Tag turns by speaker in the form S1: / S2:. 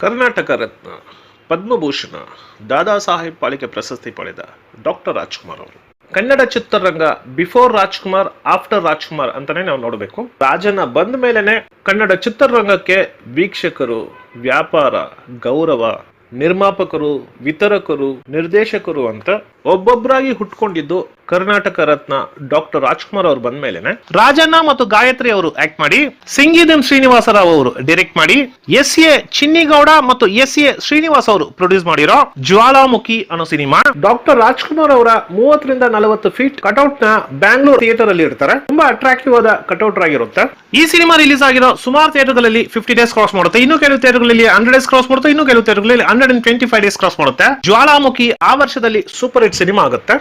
S1: ಕರ್ನಾಟಕ ರತ್ನ, ಪದ್ಮಭೂಷಣ, ದಾದಾ ಸಾಹೇಬ್ ಪಾಲಿಕೆ ಪ್ರಶಸ್ತಿ ಪಡೆದ ಡಾಕ್ಟರ್ ರಾಜ್ಕುಮಾರ್ ಅವರು ಕನ್ನಡ ಚಿತ್ರರಂಗ ಬಿಫೋರ್ ರಾಜ್ಕುಮಾರ್ ಆಫ್ಟರ್ ರಾಜ್ಕುಮಾರ್ ಅಂತಾನೆ ನಾವು ನೋಡಬೇಕು. ರಾಜನ ಬಂದ ಮೇಲೆನೆ ಕನ್ನಡ ಚಿತ್ರರಂಗಕ್ಕೆ ವೀಕ್ಷಕರು, ವ್ಯಾಪಾರ, ಗೌರವ, ನಿರ್ಮಾಪಕರು, ವಿತರಕರು, ನಿರ್ದೇಶಕರು ಅಂತ ಒಬ್ಬೊಬ್ಬರಾಗಿ ಹುಟ್ಕೊಂಡಿದ್ದು ಕರ್ನಾಟಕ ರತ್ನ ಡಾಕ್ಟರ್ ರಾಜ್ಕುಮಾರ್ ಅವರು ಬಂದ ಮೇಲೆನೆ. ರಾಜಣ್ಣ ಮತ್ತು ಗಾಯತ್ರಿ ಅವರು ಆಕ್ಟ್ ಮಾಡಿ, ಸಿಂಗೀದಂ ಶ್ರೀನಿವಾಸರಾವ್ ಅವರು ಡೈರೆಕ್ಟ್ ಮಾಡಿ, ಎಸ್.ಎ. ಚಿನ್ನಿಗೌಡ ಮತ್ತು ಎಸ್.ಎ. ಶ್ರೀನಿವಾಸ್ ಅವರು ಪ್ರೊಡ್ಯೂಸ್ ಮಾಡಿರೋ ಜ್ವಾಲಾಮುಖಿ ಅನ್ನೋ ಸಿನಿಮಾ. ಡಾಕ್ಟರ್ ರಾಜ್ಕುಮಾರ್ ಅವರ 30 ರಿಂದ 40 ಫೀಟ್ ಕಟೌಟ್ ನ ಬ್ಯಾಂಗ್ಳೂರ್ ಥಿಯೇಟರ್ ಅಲ್ಲಿ ಇರ್ತಾರೆ. ತುಂಬಾ ಅಟ್ರಾಕ್ಟಿವ್ ಆದ ಕಟೌಟ್ ಆಗಿರುತ್ತೆ. ಈ ಸಿನಿಮಾ ರಿಲೀಸ್ ಆಗಿರೋ ಸುಮಾರು ಥಿಯೇಟರ್ಗಳಲ್ಲಿ 50 ಡೇಸ್ ಕ್ರಾಸ್ ಮಾಡುತ್ತೆ. ಇನ್ನು ಕೆಲವು ಥಿಯೇಟರ್ಗಳಲ್ಲಿ 100 ಡೇಸ್ ಕ್ರಾಸ್ ಮಾಡುತ್ತೆ. ಇನ್ನು ಕೆಲವು ಥಿಯೇಟರ್ಗಳಲ್ಲಿ 125 ಡೇಸ್ ಕ್ರಾಸ್ ಮಾಡುತ್ತೆ. ಜ್ವಾಲಾಮುಖಿ ಆ ವರ್ಷದಲ್ಲಿ ಸೂಪರ್ ಹಿಟ್ ಸಿನಿಮಾ ಆಗುತ್ತೆ.